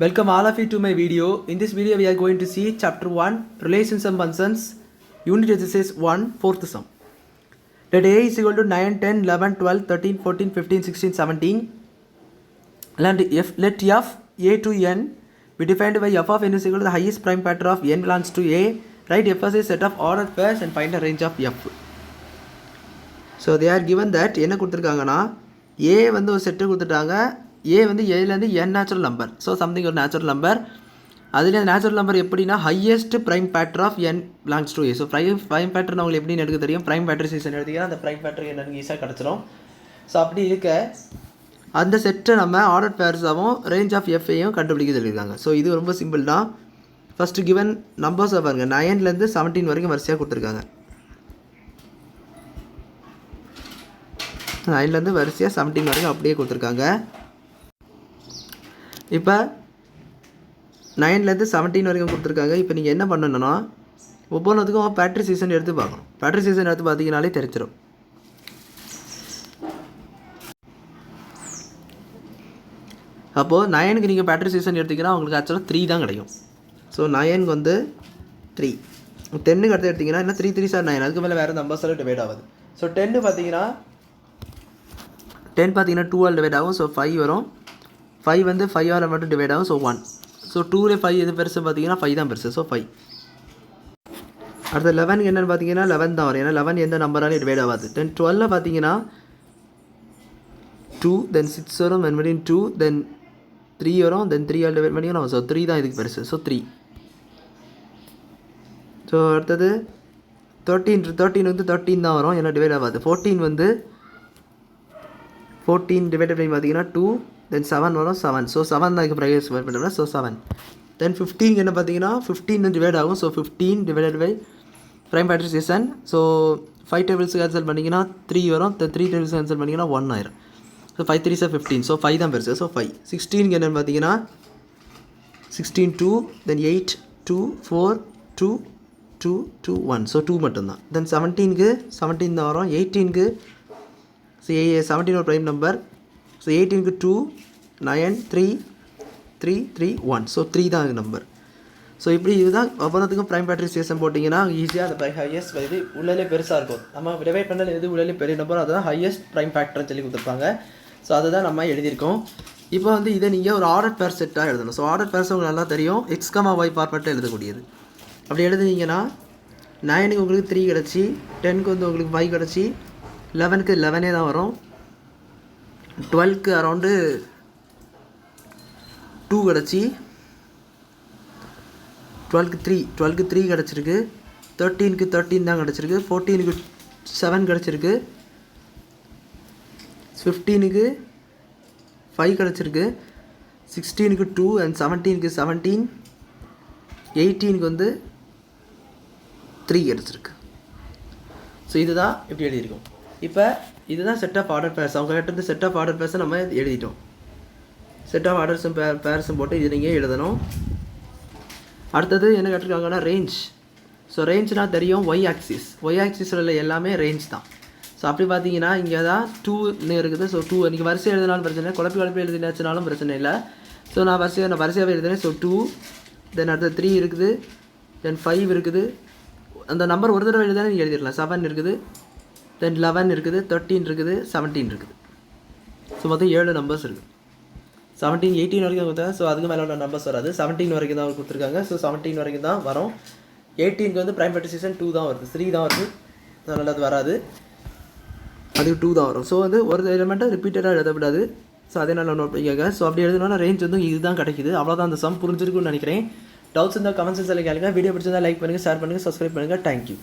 Welcome all of you to my video. In this video we are going to see chapter 1 relations and functions unit exercise 1 fourth sum. Let a is equal to 9, 10, 11, 12, 13, 14, 15, 16, 17. Let f a to n be defined by f of n is equal to the highest prime factor of n belongs to a. Write f as a set of ordered pairs and find the range of f. So they are given that என்ன கொடுத்துருக்காங்கன்னா a வந்து ஒரு set கொடுத்துட்டாங்க. A வந்து ஏலேருந்து n natural number. So something ஒரு natural number. அதுலேயே natural number எப்படின்னா highest prime factor of n belongs to A. So prime factor உங்களுக்கு எப்படின்னு எடுக்க தெரியும். ப்ரைம் ஃபேக்டரைசேஷன் எடுத்திங்கன்னா அந்த ப்ரைம் ஃபேக்டர் என்னன்னு ஈஸியாக கிடச்சிரும். ஸோ அப்படி இருக்க அந்த செட்டை நம்ம ஆர்டர் பேர்ஸாகவும் ரேஞ்ச் ஆஃப் எஃப்ஐயும் கண்டுபிடிக்க சொல்லியிருக்காங்க. ஸோ இது ரொம்ப சிம்பிள் தான். ஃபஸ்ட்டு கிவன் நம்பர்ஸை பாருங்கள். 9லேருந்து 17 வரைக்கும் வரிசையாக கொடுத்துருக்காங்க. 9லேருந்து வரிசையாக 17 வரைக்கும் அப்படியே கொடுத்துருக்காங்க. இப்போ 9லேருந்து 17 வரைக்கும் கொடுத்துருக்காங்க. இப்போ நீங்கள் என்ன பண்ணணும்னா ஒவ்வொன்றுத்துக்கும் பேட்ரிசேஷன் எடுத்து பார்க்கணும். பேட்ரிசேஷன் எடுத்து பார்த்தீங்கனாலே தெரிஞ்சிடும். அப்போது 9க்கு நீங்கள் பேட்ரிசேஷன் எடுத்திங்கன்னா உங்களுக்கு ஆக்சுவலாக 3 தான் கிடைக்கும். ஸோ 9க்கு வந்து 3. 10க்கு அடுத்து எடுத்திங்கன்னா என்ன 3 3 9. அதுக்கு மேலே வேறு நம்பர்ஸால் டிவைட் ஆகுது. ஸோ 10 பார்த்தீங்கன்னா 2 ஆல் டிவைட் ஆகும். ஸோ 5 வரும். 5 வந்து 5 ஆல் மட்டும் டிவைட் ஆகும். ஸோ 1. ஸோ 2லே 5 எது பெருசு பார்த்தீங்கன்னா 5 தான் பெருசு. ஸோ 5. அடுத்து 11 என்னென்னு பார்த்தீங்கன்னா 11 தான் வரும். ஏன்னா 11 எந்த நம்பராலையும் டிவைட் ஆகாது. தென் 12 பார்த்தீங்கன்னா 2 தென் 6 வரும். மறுபடியும் 2 தென் 3 வரும். தென் 3 ஆல் டிவைட் பண்ணிங்கன்னா ஸோ 3 தான் இதுக்கு பெருசு. ஸோ 3. ஸோ அடுத்தது 13 வந்து 13 தான் வரும். ஏன்னா டிவைட் ஆகாது. 14 வந்து 14 டிவைட் பண்ணி பார்த்தீங்கன்னா 2 தென் 7 வரும். 7. ஸோ 7 தான் இதுக்கு ப்ரைஸ் பண்ணுறோம்னா ஸோ 7. தென் 15 என்ன பார்த்தீங்கன்னா 15 டிவைட் ஆகும். So 15 divided by prime factorisation. So 5 tables cancel பண்ணிங்கன்னா 3 வரும். 3 டேபிள்ஸ் கேன்சல் பண்ணிங்கன்னா 1 ஆயிரும். ஸோ 5 3 15. ஸோ 5 தான் பெருசு. ஸோ 5. 16 என்னென்னு பார்த்தீங்கன்னா 16 2 தென் 8 2 4 2 2 2 1. ஸோ 2 மட்டும்தான். தென் 17க்கு 17 தான் வரும். 18க்கு ஸோ 17 ஒரு ப்ரைம் நம்பர். ஸோ 18க்கு 2 9 3 3 3 1. ஸோ 3 தான் இது நம்பர். ஸோ இப்படி இதுதான் ஒவ்வொன்றுத்துக்கும் ப்ரைம் பேட்ரிசேஷன் போட்டிங்கன்னா ஈஸியாக அந்த ஹையஸ்ட் இது உள்ளே பெருசாக இருக்கும். நம்ம டிவைட் பண்ணல எது உள்ளே பெரிய நம்பர் அதுதான் ஹையஸ்ட் ப்ரைம் ஃபேக்டர்னு சொல்லி கொடுத்துருப்பாங்க. ஸோ அதை தான் நம்ம எழுதியிருக்கோம். இப்போ வந்து இதை நீங்கள் ஒரு ஆர்டர் பேர் செட்டாக எழுதணும். ஸோ ஆர்டர் பேர்ஸ் உங்களுக்கு நல்லா தெரியும். x, y ஃபார்மேட்டில் எழுதக்கூடியது. அப்படி எழுதுனீங்கன்னா 9க்கு உங்களுக்கு 3 கிடச்சி, 10க்கு வந்து உங்களுக்கு 5 கிடச்சி, 11க்கு 11 தான் வரும். 12க்கு அரௌண்டு 2 கிடச்சி, 12க்கு 3 கிடச்சிருக்கு, 13க்கு 13 தான் கிடச்சிருக்கு, 14க்கு 7 கிடச்சிருக்கு, 15க்கு 5 கிடச்சிருக்கு, 16க்கு 2 அண்ட் 17க்கு 17, 18க்கு வந்து 3 கிடச்சிருக்கு. ஸோ இதுதான் இப்படி எழுதியிருக்கோம். இப்போ இதுதான் செட் ஆஃப் ஆர்டர் பேர்ஸ். அவங்க கிட்ட செட் ஆஃப் ஆர்டர் பேர்ஸை நம்ம எழுதிட்டோம். செட் ஆஃப் ஆர்டர்ஸும் பேர்ஸும் போட்டு இது நீங்கள் எழுதணும். அடுத்தது என்ன கேட்டிருக்காங்கன்னா ரேஞ்ச். ஸோ ரேஞ்ச்னா தெரியும் ஒய் ஆக்சிஸில் உள்ள எல்லாமே ரேஞ்ச் தான். ஸோ அப்படி பார்த்தீங்கன்னா இங்கே தான் 2ன்னு இருக்குது. ஸோ 2 நீங்கள் வரிசை எழுதினாலும் பிரச்சனை இல்லை, குழப்பி எழுதினாச்சுனாலும் பிரச்சனை இல்லை. ஸோ நான் வரிசையாகவே எழுதுனேன். ஸோ 2 தென் அடுத்த 3 இருக்குது, தென் 5 இருக்குது. அந்த நம்பர் ஒரு தடவை எழுதானே நீங்கள் எழுதிடலாம். 7 இருக்குது, தென் 11 இருக்குது, 13 இருக்குது, 17 இருக்குது. ஸோ மொத்தம் 7 நம்பர்ஸ் இருக்குது. 17 18 வரைக்கும் கொடுத்தாங்க. ஸோ அதுக்கு மேலே உள்ள நம்பர்ஸ் வராது. 17 வரைக்கும் தான் கொடுத்துருக்காங்க. ஸோ 17 வரைக்கும் தான் வரும். 18க்கு வந்து ப்ரைம் பேட்ரிசேஷன் 2 தான் வருது, 3 தான் வருது. அதனால் அது வராது, அதுக்கு 2 தான் வரும். ஸோ வந்து ஒரு எலிமெண்ட்டை ரிப்பீட்டடாக எழுதக்கூடாது. ஸோ அதே நல்லா நோட் பண்ணிக்கோங்க. ஸோ அப்படி எழுதணும்னா ரேஞ்ச் வந்து இதுதான் கிடைக்குது. அவ்வளோதான் அந்த சம் புரிஞ்சிருக்குன்னு நினைக்கிறேன். டவுட்ஸ் இருந்தால் கமெண்ட் செக்ஷனில் கேளுங்க. வீடியோ பிடிச்சிருந்தால் லைக் பண்ணுங்கள், ஷேர் பண்ணுங்கள், சப்ஸ்கிரைப் பண்ணுங்கள். தேங்க்யூ.